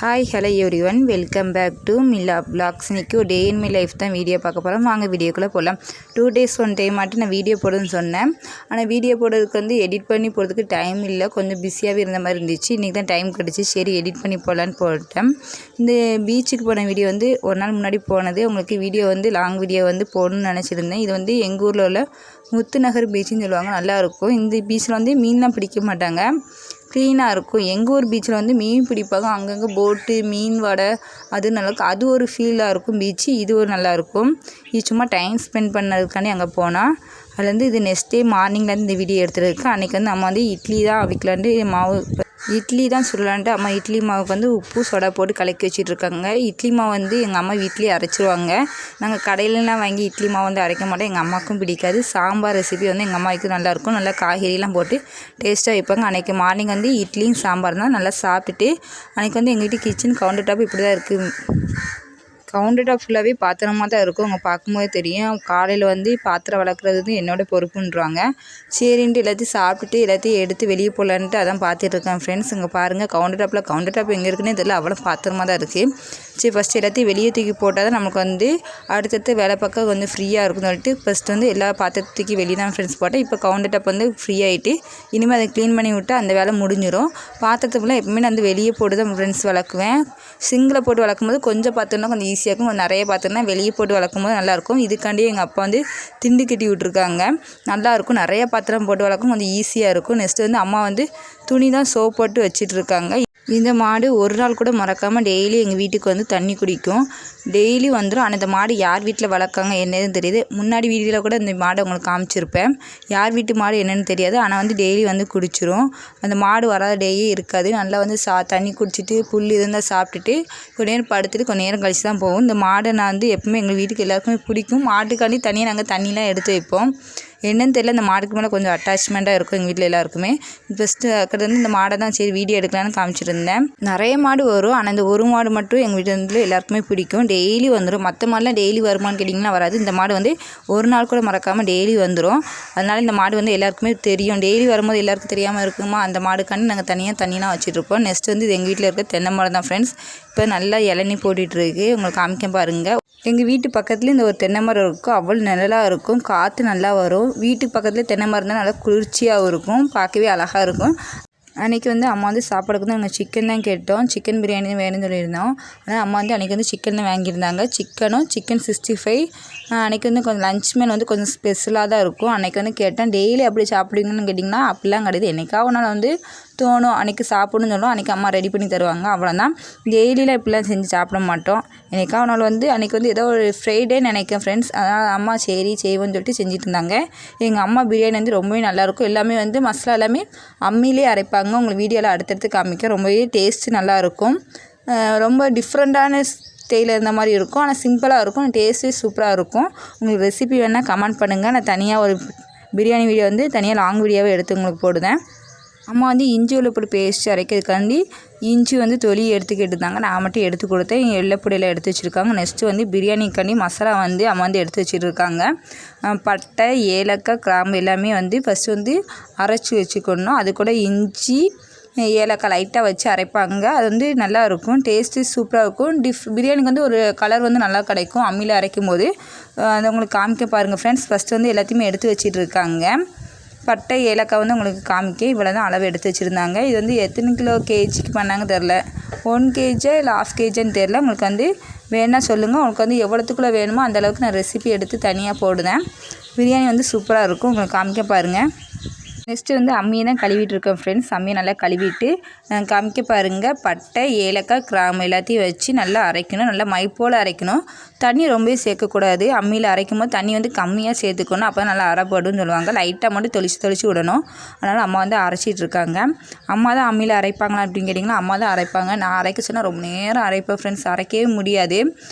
Hi hello everyone, welcome back to Milla vlogs. இன்றைக்கி day in my life தான் வீடியோ பார்க்க போகிறோம். வாங்க வீடியோக்குள்ளே போகலாம். 2 days 1 time நான் வீடியோ போடுன்னு சொன்னேன். ஆனால் வீடியோ போடுறதுக்கு எடிட் பண்ணி போடுறதுக்கு டைம் இல்லை, கொஞ்சம் பிஸியாகவே இருந்த மாதிரி இருந்துச்சு. இன்றைக்கி தான் டைம் கிடச்சி, சரி எடிட் பண்ணி போடலான்னு போட்டேன். இந்த பீச்சுக்கு போன வீடியோ ஒரு நாள் முன்னாடி போனது. உங்களுக்கு வீடியோ லாங் வீடியோ போடணும்னு நினச்சிருந்தேன். இது எங்கள் ஊரில் உள்ள முத்துநகர் பீச்சுன்னு சொல்லுவாங்க, நல்லாயிருக்கும். இந்த பீச்சில் மீன்லாம் பிடிக்க மாட்டாங்க, க்ளீனாக இருக்கும். எங்கள் ஊர் பீச்சில் மீன் பிடிப்பாங்க, அங்கங்கே போட்டு மீன் வடை, அது நல்லாயிருக்கும். அது ஒரு ஃபீலாக இருக்கும் பீச்சு. இது ஒரு நல்லாயிருக்கும். இது சும்மா டைம் ஸ்பெண்ட் பண்ணதுக்காண்டி அங்கே போனால். அதுலேருந்து இது நெக்ஸ்ட் டே மார்னிங்லேருந்து இந்த வீடியோ எடுத்துருக்கு. அன்றைக்கி அம்மா இட்லி தான் அவிக்கலான்ட்டு மாவு இட்லி தான் சுடலான்ட்டு அம்மா இட்லி மாவுக்கு உப்பு சோடா போட்டு கலக்கி வச்சிட்ருக்காங்க. இட்லி மாவு எங்கள் அம்மா வீட்லேயே அரைச்சிருவாங்க. நாங்கள் கடையிலலாம் வாங்கி இட்லி மாவு அரைக்க மாட்டோம், எங்கள் அம்மாவுக்கும் பிடிக்காது. சாம்பார் ரெசிபி எங்கள் அம்மாவுக்கு நல்லாயிருக்கும், நல்லா காய்கறிலாம் போட்டு டேஸ்ட்டாக வைப்பாங்க. அன்றைக்கி மார்னிங் இட்லியும் சாம்பார் தான் நல்லா சாப்பிட்டுட்டு. அன்றைக்கி எங்கள் வீட்டு கிச்சன் கவுண்டர் டாப் இப்படி தான் இருக்குது. கவுண்டர் டாப் ஃபுல்லாகவே பாத்திரமாக தான் இருக்கும். அவங்க பார்க்கும்போது தெரியும். காலையில் பாத்திரம் வளர்க்குறது என்னோடய பொறுப்புன்றாங்க. சரின்ட்டு எல்லாத்தையும் சாப்பிட்டுட்டு எல்லாத்தையும் எடுத்து வெளியே போகலான்ட்டு அதான் பார்த்துட்ருக்கேன் ஃப்ரெண்ட்ஸ். இங்கே பாருங்கள், கவுண்டர் டாப் எங்கே இருக்குன்னே தெரியல, அவ்வளோ பாத்திரமாக தான் இருக்குது. சரி, ஃபஸ்ட்டு எல்லாத்தையும் வெளியே தூக்கி போட்டால் தான் நமக்கு அடுத்தடுத்து வேலை பார்க்க கொஞ்சம் ஃப்ரீயாக இருக்குன்னு சொல்லிட்டு ஃபஸ்ட்டு எல்லா பாத்திரத்துக்கு வெளியே தான் ஃப்ரெண்ட்ஸ் போட்டேன். இப்போ கவுண்டர் டாப் ஃப்ரீ ஆகிட்டு இனிமேல் அதை க்ளீன் பண்ணி விட்டால் அந்த வேலை முடிஞ்சிடும். பாத்திரத்துக்குலாம் எப்பவுமே நான் வெளியே போட்டு தான் ஃப்ரெண்ட்ஸ் வளர்க்குவேன். சிங்கில் போட்டு வளர்க்கும்போது கொஞ்சம் பாத்திரம்னா கொஞ்சம் ஈஸியாக இருக்கும், கொஞ்சம் நிறைய பாத்திரம்னா வெளியே போட்டு வளர்க்கும்போது நல்லாயிருக்கும். இதுக்காண்டி எங்கள் அப்பா திண்டு கட்டி விட்ருக்காங்க, நல்லாயிருக்கும். நிறைய பாத்திரம் போட்டு வளர்க்கும், கொஞ்சம் ஈஸியாக இருக்கும். நெக்ஸ்ட்டு அம்மா துணி தான் சோப் போட்டு வச்சிட்ருக்காங்க. இந்த மாடு ஒரு நாள் கூட மறக்காமல் டெய்லி எங்கள் வீட்டுக்கு தண்ணி குடிக்கும். டெய்லி வந்துடும். ஆனால் இந்த மாடு யார் வீட்டில் வளர்க்காங்க என்னன்னு தெரியுது. முன்னாடி வீடியோவில் கூட இந்த மாடை உங்களுக்கு காமிச்சிருப்பேன். யார் வீட்டு மாடு என்னென்னு தெரியாது, ஆனால் டெய்லி குடிச்சிரும். அந்த மாடு வராத டேயே இருக்காது. நல்லா தண்ணி குடிச்சிட்டு புல் இருந்தால் சாப்பிட்டுட்டு கொஞ்ச நேரம் படுத்துட்டு கொஞ்ச நேரம் கழிச்சு தான் போகும். இந்த மாடை நான் எப்பவுமே எங்கள் வீட்டுக்கு எல்லாருக்குமே பிடிக்கும். மாட்டுக்காண்டி தனியாக நாங்கள் தண்ணிலாம் எடுத்து வைப்போம். என்னன்னு தெரியல, இந்த மாட்டுக்கு மேலே கொஞ்சம் அட்டாச்மெண்ட்டாக இருக்கும் எங்கள் வீட்டில் எல்லாருக்குமே. ஃபஸ்ட்டு இருக்கிறது இந்த மாடை தான் சரி வீடியோ எடுக்கலான்னு காமிச்சிருந்தேன். நிறைய மாடு வரும், ஆனால் இந்த ஒரு மாடு மட்டும் எங்கள் வீட்டில் எல்லாருக்குமே பிடிக்கும். டெய்லி வந்துடும். மற்ற மாடுலாம் டெய்லி வருமானு கேட்டிங்கன்னா வராது. இந்த மாடு ஒரு நாள் கூட மறக்காமல் டெய்லி வந்துடும். அதனால் இந்த மாடு எல்லாருக்குமே தெரியும். டெய்லி வரும்போது எல்லாருக்கும் தெரியாமல் இருக்குமா, அந்த மாடுக்காண்டி நாங்கள் தனியாக தண்ணிலாம் வச்சுட்ருப்போம். நெக்ஸ்ட் இது எங்கள் வீட்டில் இருக்க தென்னை மரம் தான் ஃப்ரெண்ட்ஸ். இப்போ நல்லா இளநீ போட்டுட்ருக்கு, உங்களுக்கு காமிக்க பாருங்கள். எங்கள் வீட்டு பக்கத்துலேயே இந்த ஒரு தென்னை மரம் இருக்கும், அவ்வளோ நிழலாக இருக்கும், காற்று நல்லா வரும். வீட்டுக்கு பக்கத்துலேயே தென்னை மரம் தான், நல்லா குளிர்ச்சியாகவும் இருக்கும், பார்க்கவே அழகாக இருக்கும். அன்றைக்கி அம்மா சாப்பாடுக்கு நாங்கள் சிக்கன் தான் கேட்டோம். சிக்கன் பிரியாணி தான் வேணும்னு சொல்லியிருந்தோம். ஆனால் அம்மா அன்றைக்கி சிக்கன் தான் வாங்கியிருந்தாங்க. சிக்கனும் சிக்கன் 65. அன்றைக்கி கொஞ்சம் லன்ச் மேன் கொஞ்சம் ஸ்பெஷலாக தான் இருக்கும். அன்றைக்கி கேட்டேன், டெய்லி அப்படி சாப்பிடுவீங்கன்னு கேட்டிங்கன்னா அப்படிலாம் கிடையாது. என்றைக்காவது ஒரு நாள் தோணும் அன்றைக்கி சாப்பிடணும்னு சொல்லுவோம். அன்றைக்கி அம்மா ரெடி பண்ணி தருவாங்க, அவ்வளோதான். டெய்லியில் இப்படிலாம் செஞ்சு சாப்பிட மாட்டோம். என்றைக்காவது ஒரு நாள் அன்றைக்கி ஏதோ ஒரு ஃப்ரைடே நினைக்கிறேன் ஃப்ரெண்ட்ஸ். அதனால் அம்மா சரி செய்வோன்னு சொல்லிட்டு செஞ்சுட்டு இருந்தாங்க. எங்கள் அம்மா பிரியாணி ரொம்பவே நல்லாயிருக்கும். எல்லாமே மசாலா எல்லாமே அம்மியிலே அரைப்பாங்க. உங்களுக்கு வீடியோவில் அடுத்தடுத்து காமிக்க ரொம்பவே டேஸ்ட்டு நல்லாயிருக்கும். ரொம்ப டிஃப்ரெண்ட்டான ஸ்டைலில் இருந்த மாதிரி இருக்கும், ஆனால் சிம்பிளாக இருக்கும், டேஸ்ட்டே சூப்பராக இருக்கும். உங்களுக்கு ரெசிபி வேணால் கமெண்ட் பண்ணுங்கள். நான் தனியாக ஒரு பிரியாணி வீடியோ தனியாக லாங் வீடியோவை எடுத்து உங்களுக்கு போடுவேன். அம்மா இஞ்சி வெள்ளைப்பூடு பேஸ்ட்டு அரைக்கிறதுக்காண்டி இஞ்சி தொலி எடுத்துக்கிட்டு இருந்தாங்க. நான் மட்டும் எடுத்து கொடுத்தேன். வெள்ளைப்பூடியெல்லாம் எடுத்து வச்சுருக்காங்க. நெக்ஸ்ட்டு பிரியாணிக்காண்டி மசாலா அம்மா எடுத்து வச்சுருக்காங்க. பட்டை, ஏலக்காய், கிராம்பு எல்லாமே ஃபஸ்ட்டு அரைச்சி வச்சுக்கணும். அது கூட இஞ்சி, ஏலக்காய் லைட்டாக வச்சு அரைப்பாங்க. அது நல்லா இருக்கும், டேஸ்ட்டு சூப்பராக இருக்கும். பிரியாணிக்கு ஒரு கலர் நல்லா கிடைக்கும் அம்மியில் அரைக்கும் போது. அதை உங்களுக்கு காமிக்க பாருங்கள் ஃப்ரெண்ட்ஸ். ஃபஸ்ட்டு எல்லாத்தையுமே எடுத்து வச்சிட்டு இருக்காங்க. பட்டை, ஏலக்காய் உங்களுக்கு காமிக்க இவ்வளோ தான் அளவு எடுத்து வச்சுருந்தாங்க. இது எத்தனை கிலோ கேஜிக்கு பண்ணாங்க தெரில, 1 kg இல்லை 1/2 kgன்னு தெரில. உங்களுக்கு வேணால் சொல்லுங்கள். உங்களுக்கு எவ்வளோத்துக்குள்ளே வேணுமோ அந்தளவுக்கு நான் ரெசிபி எடுத்து தனியாக போடுவேன். பிரியாணி சூப்பராக இருக்கும், உங்களுக்கு காமிக்க பாருங்கள். நெக்ஸ்ட்டு அம்மியை தான் கழுவிட்டு இருக்கேன் ஃப்ரெண்ட்ஸ். அம்மியை நல்லா கழுவிட்டு காமிக்க பாருங்கள். பட்டை, ஏலக்காய், கிராம்பு எல்லாத்தையும் வச்சு நல்லா அரைக்கணும், நல்லா மை போல் அரைக்கணும். தண்ணி ரொம்பவே சேர்க்கக்கூடாது. அம்மியில் அரைக்கும் போது தண்ணி கம்மியாக சேர்த்துக்கணும், அப்போ நல்லா அரைப்படுன்னு சொல்லுவாங்க. லைட்டாக மட்டும் தொளிச்சு விடணும். அதனால் அம்மா அரைச்சிட்டு இருக்காங்க. அம்மா தான் அம்மியில் அரைப்பாங்களா அப்படின்னு கேட்டிங்கன்னா அம்மா தான் அரைப்பாங்க. நான் அரைக்க சொன்னால் ரொம்ப நேரம் அரைப்பேன் ஃப்ரெண்ட்ஸ், அரைக்கவே முடியாது.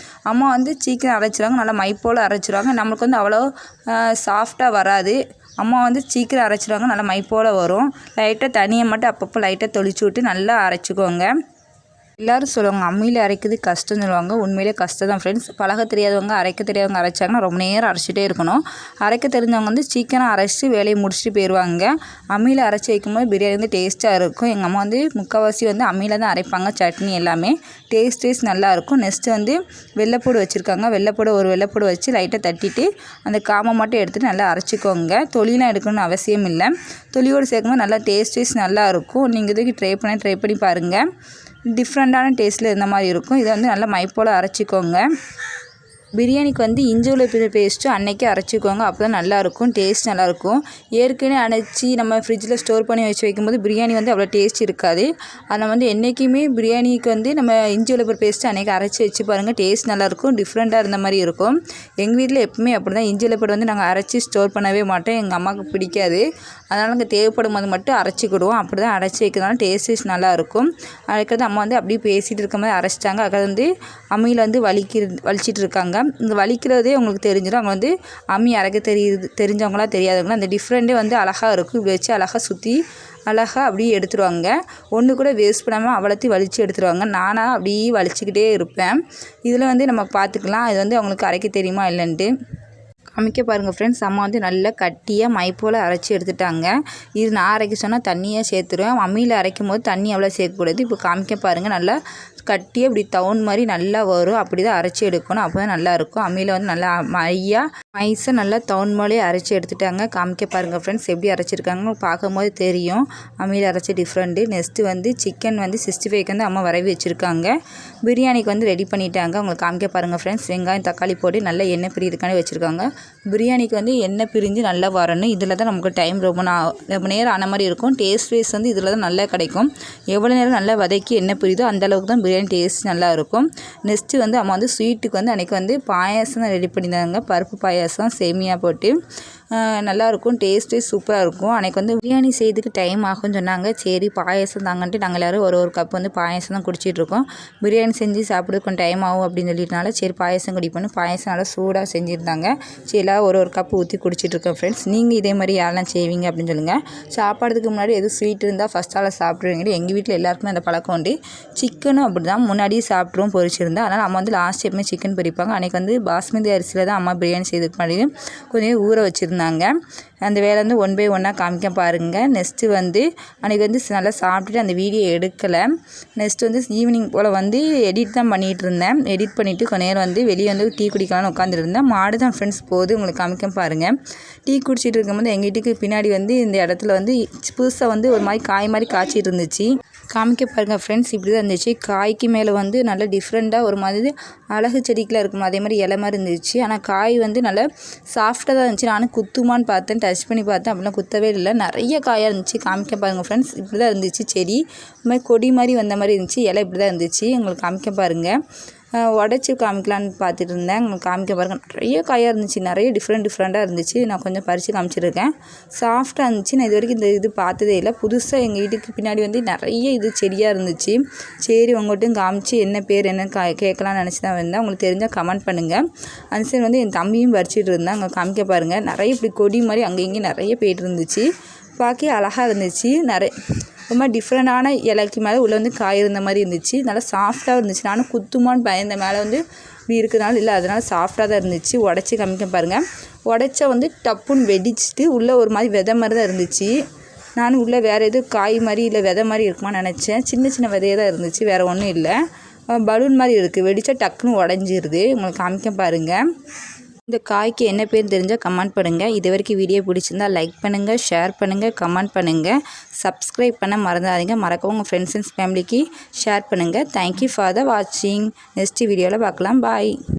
அம்மா சீக்கிரம் அரைச்சிடுவாங்க, நல்லா மை போல் அரைச்சிடுவாங்க. நம்மளுக்கு அவ்வளோ சாஃப்டாக வராது. அம்மா சீக்கிரம் அரைச்சிடுவாங்க, நல்லா மை போல் வரும். லைட்டாக தண்ணியை மட்டும் அப்பப்போ லைட்டாக தொளிச்சு விட்டு நல்லா அரைச்சிக்கோங்க. எல்லோரும் சொல்லுவாங்க அம்மியில் அரைக்கிறது கஷ்டம்னு சொல்லுவாங்க. உண்மையிலே கஷ்டம் தான் ஃப்ரெண்ட்ஸ். பழக தெரியாதவங்க அரைக்க தெரியாதவங்க அரைச்சாங்கன்னா ரொம்ப நேரம் அரைச்சிட்டே இருக்கணும். அரைக்க தெரிஞ்சவங்க வந்து சீக்கிரம் அரைச்சிட்டு வேலையை முடிச்சுட்டு போயிடுவாங்க. அம்மியில் அரைச்சி வைக்கும்போது பிரியாணி வந்து டேஸ்ட்டாக இருக்கும். எங்கள் அம்மா வந்து முக்கால்வாசி வந்து அம்மியில் தான் அரைப்பாங்க. சட்னி எல்லாமே டேஸ்ட் நல்லாயிருக்கும். நெக்ஸ்ட்டு வந்து வெள்ளைப்பூடு வச்சுருக்காங்க. ஒரு வெள்ளைப்பூடு வச்சு லைட்டாக தட்டிட்டு அந்த காமை மட்டும் எடுத்துகிட்டு நல்லா அரைச்சிக்கோங்க. தொலிலாம் எடுக்கணும்னு அவசியம் இல்லை. தொலியோடு சேர்க்கும்போது நல்லா டேஸ்ட் நல்லாயிருக்கும். நீங்கள் இதுக்கு ட்ரை பண்ணி பாருங்கள். டிஃப்ரெண்ட்டான டேஸ்ட்டில் இருந்த மாதிரி இருக்கும். இதை வந்து நல்லா மை போல் அரைச்சிக்கோங்க. பிரியாணிக்கு வந்து இஞ்சி வெள்ளுப்பூடு பேஸ்ட்டு அன்றைக்கே அரைச்சிக்கோங்க. அப்போ தான் நல்லாயிருக்கும். டேஸ்ட் நல்லாயிருக்கும். ஏற்கனவே அரைச்சி நம்ம ஃப்ரிட்ஜில் ஸ்டோர் பண்ணி வைக்கும்போது பிரியாணி வந்து அவ்வளோ டேஸ்ட் இருக்காது. அதில் வந்து என்றைக்குமே பிரியாணிக்கு வந்து நம்ம இஞ்சி வெள்ளுப்பூடு பேஸ்ட்டு அன்றைக்கி அரைச்சி வச்சு பாருங்கள். டேஸ்ட் நல்லாயிருக்கும். டிஃப்ரெண்ட்டாக இருந்த மாதிரி இருக்கும். எங்கள் வீட்டில் எப்பவுமே அப்படி தான். இஞ்சி வெள்ளுப்பூடு வந்து நாங்கள் அரைச்சி ஸ்டோர் பண்ணவே மாட்டோம். எங்கள் அம்மாவுக்கு பிடிக்காது. அதனால் நாங்கள் தேவைப்படும் போது மட்டும் அரைச்சிக்கிடுவோம். அப்படி தான் அரைச்சி வைக்கிறதுனால டேஸ்ட் நல்லாயிருக்கும். அரைக்கிறது அம்மா வந்து அப்படியே பேசிகிட்டு இருக்கும் போது அரைச்சிட்டாங்க. அதை வந்து அம்மியில் வந்து வலிச்சிட்டு இருக்காங்க. இந்த வலிக்கிறதே உங்களுக்கு தெரிஞ்சிடும். அவங்க வந்து அம்மி அரைக்க தெரிஞ்சவங்களா தெரியாதவங்களா அந்த டிஃப்ரெண்ட்டே வந்து அழகாக இருக்கும். இப்படி வச்சு அழகாக சுற்றி அழகாக அப்படியே எடுத்துருவாங்க. ஒன்று கூட வேஸ்ட் பண்ணாமல் அவ்வளோத்தையும் வலித்து எடுத்துருவாங்க. நானாக அப்படியே வலிச்சிக்கிட்டே இருப்பேன். இதில் வந்து நம்ம பார்த்துக்கலாம் இது வந்து அவங்களுக்கு அரைக்க தெரியுமா இல்லைன்ட்டு. காமிக்க பாருங்கள் ஃப்ரெண்ட்ஸ். அம்மா வந்து நல்லா கட்டியாக மை போல் அரைச்சி எடுத்துட்டாங்க. இது நான் அரைக்க சொன்னால் தண்ணியாக சேர்த்துருவேன். அம்மியில் அரைக்கும் போது தண்ணி அவ்வளோ சேர்க்கக்கூடாது. இப்போ காமிக்க பாருங்கள். நல்லா கட்டியாக இப்படி தவுன் மாதிரி நல்லா வரும். அப்படி தான் அரைச்சி எடுக்கணும். அப்போ தான் நல்லாயிருக்கும். அம்மியில் வந்து நல்லா மைஸாக நல்லா தவுன் மாதிரியே அரைச்சி எடுத்துட்டாங்க. காமிக்க பாருங்கள் ஃப்ரெண்ட்ஸ் எப்படி அரைச்சிருக்காங்க பார்க்கும்போது தெரியும். அம்மியில் அரைச்சி டிஃப்ரெண்ட்டு. நெக்ஸ்ட்டு வந்து சிக்கன் வந்து 65க்கு வந்து அம்மா வரவி வச்சுருக்காங்க. பிரியாணிக்கு வந்து ரெடி பண்ணிட்டாங்க. உங்களுக்கு காமிக்க பாருங்கள் ஃப்ரெண்ட்ஸ். வெங்காயம் தக்காளி போட்டு நல்லா எண்ணெய் பிரிக்கிறதுக்காண்டி வச்சுருக்காங்க. பிரியாணிக்கு வந்து எண்ணெய் பிரிஞ்சு நல்லா வரணும். இதில் தான் நமக்கு டைம் ரொம்ப நேரம் ஆன மாதிரி இருக்கும். டேஸ்ட் வைஸ் வந்து இதில் தான் நல்லா கிடைக்கும். எவ்வளோ நேரம் நல்லா வதக்கி எண்ணெய் பிரியுதோ அந்தளவுக்கு தான் பிரியாணி டேஸ்ட் நல்லாயிருக்கும். நெக்ஸ்ட்டு வந்து அம்மா வந்து ஸ்வீட்டுக்கு வந்து அன்றைக்கி வந்து பாயாசம் ரெடி பண்ணியிருந்தாங்க. பருப்பு பாயாசம் சேமியா போட்டு நல்லாயிருக்கும். டேஸ்ட்டே சூப்பராக இருக்கும். அன்றைக்கி வந்து பிரியாணி செய்யறதுக்கு டைம் ஆகும்னு சொன்னாங்க. சரி பாயாசம் தாங்கன்ட்டு நாங்கள் எல்லோரும் ஒரு கப் வந்து பாயாசம் தான் குடிச்சிட்ருக்கோம். பிரியாணி செஞ்சு சாப்பிட்றதுக்கு கொஞ்சம் டைம் ஆகும் அப்படின்னு சொல்லிட்டனால சரி பாயாசம் குடிப்போம். பாயாசம் நல்லா சூடாக செஞ்சுருந்தாங்க. சரி எல்லோரும் ஒரு கப் ஊற்றி குடிச்சிட்ருக்கோம் ஃப்ரெண்ட்ஸ். நீங்கள் இதே மாதிரி யாரெல்லாம் செய்வீங்க அப்படின்னு சொல்லுங்கள். சாப்பாடுறதுக்கு முன்னாடி எதுவும் ஸ்வீட் இருந்தால் ஃபஸ்ட்டால் சாப்பிட்ருவீங்க. எங்கள் வீட்டில் எல்லாருக்குமே அந்த பழக்கம் உண்டு. சிக்கனும் அப்படி தான் முன்னாடியே சாப்பிட்ருவோம் பொரிச்சிருந்தா. அதனால் அம்மா வந்து லாஸ்ட் எப்பவுமே சிக்கன் பொரிப்பாங்க. அன்றைக்கி வந்து பாஸ்மதி அரிசியில் தான் அம்மா பிரியாணி செய்துக்கு முன்னாடி கொஞ்சம் ஊற வச்சுருந்தாங்க. அந்த வேலை வந்து 1 by 1 காமிக்க பாருங்கள். நெக்ஸ்ட்டு வந்து அன்றைக்கி வந்து நல்லா சாப்பிட்டுட்டு அந்த வீடியோ எடுக்கலை. நெக்ஸ்ட்டு வந்து ஈவினிங் போல் வந்து எடிட் தான் பண்ணிகிட்டு இருந்தேன். எடிட் பண்ணிவிட்டு கொஞ்ச நேரம் வந்து வெளியே வந்து டீ குடிக்கலாம்னு உட்காந்துருந்தேன். மாடு தான் ஃப்ரெண்ட்ஸ் போகுது. உங்களுக்கு காமிக்க பாருங்கள். டீ குடிச்சிட்டு இருக்கும்போது எங்கள் வீட்டுக்கு பின்னாடி வந்து இந்த இடத்துல வந்து புதுசாக வந்து ஒரு மாதிரி காய் மாதிரி காய்ச்சிட்டு இருந்துச்சு. காமிக்க பாருங்கள் ஃப்ரெண்ட்ஸ். இப்படி தான் இருந்துச்சு. காய்க்கு மேலே வந்து நல்லா டிஃப்ரெண்ட்டாக ஒரு மாதிரி அழகு செடிக்கெலாம் இருக்கும் அதே மாதிரி இலை மாதிரி இருந்துச்சு. ஆனால் காய் வந்து நல்லா சாஃப்டாக தான் இருந்துச்சு. நானும் குத்துமான்னு பார்த்தேன், டச் பண்ணி பார்த்தேன். அப்படிலாம் குத்தவே இல்லை. நிறைய காயாக இருந்துச்சு. காமிக்க பாருங்கள் ஃப்ரெண்ட்ஸ். இப்படி தான் இருந்துச்சு செடி. இந்த மாதிரி கொடி மாதிரி வந்த மாதிரி இருந்துச்சு. இலை இப்படி தான் இருந்துச்சு. உங்களுக்கு காமிக்க பாருங்கள். உடச்சி காமிக்கலான்னு பார்த்துட்டு இருந்தேன். உங்களுக்கு காமிக்க பாருங்கள். நிறைய காயாக இருந்துச்சு. நிறைய டிஃப்ரெண்ட்டாக இருந்துச்சு. நான் கொஞ்சம் பறித்து காமிச்சிருக்கேன். சாஃப்டாக இருந்துச்சு. நான் இது வரைக்கும் இந்த இது பார்த்ததே இல்லை. புதுசாக எங்கள் வீட்டுக்கு பின்னாடி வந்து நிறைய இது செடியாக இருந்துச்சு. சரி உங்கள்கிட்டும் காமிச்சு என்ன பேர் என்னன்னு கேட்கலான்னு நினச்சி தான் வந்தேன். உங்களுக்கு தெரிஞ்சால் கமெண்ட் பண்ணுங்கள். அந்த சைடு வந்து என் தம்பியும் பறிச்சிட்டு இருந்தேன். அங்கே காமிக்க பாருங்கள். நிறைய இப்படி கொடி மாதிரி அங்கே இங்கே நிறைய போயிட்டு இருந்துச்சு. பார்க்க அழகாக இருந்துச்சு. ரொம்ப டிஃப்ரெண்ட்டான இலைக்கு மேலே உள்ளே வந்து காய் இருந்த மாதிரி இருந்துச்சு. நல்லா சாஃப்டாக இருந்துச்சு. நானும் குத்துமான்னு பயந்த மேலே வந்து இப்படி இருக்கிறதுனால இல்லை, அதனால் சாஃப்டாக தான் இருந்துச்சு. உடச்சி காமிக்க பாருங்கள். உடச்சா வந்து டப்புன்னு வெடிச்சிட்டு உள்ளே ஒரு மாதிரி விதை மாதிரி தான் இருந்துச்சு. நானும் உள்ளே வேறு எதுவும் காய் மாதிரி இல்லை விதை மாதிரி இருக்குமான்னு நினச்சேன். சின்ன விதையாக தான் இருந்துச்சு. வேறு ஒன்றும் இல்லை. பலூன் மாதிரி இருக்குது. வெடித்தா டக்குன்னு உடஞ்சிருது. உங்களுக்கு காமிக்க பாருங்கள். இந்த காய்க்கு என்ன பேர் தெரிஞ்சால் கமெண்ட் பண்ணுங்கள். இது வரைக்கும் வீடியோ பிடிச்சிருந்தால் லைக் பண்ணுங்கள், ஷேர் பண்ணுங்கள், கமெண்ட் பண்ணுங்கள். சப்ஸ்கிரைப் பண்ண மறந்துடாதீங்க. மறக்காம உங்கள் ஃப்ரெண்ட்ஸ் அண்ட் ஃபேமிலிக்கு ஷேர் பண்ணுங்கள். தேங்க்யூ ஃபார் த வாட்சிங். நெக்ஸ்ட் வீடியோவில் பார்க்கலாம். பாய்.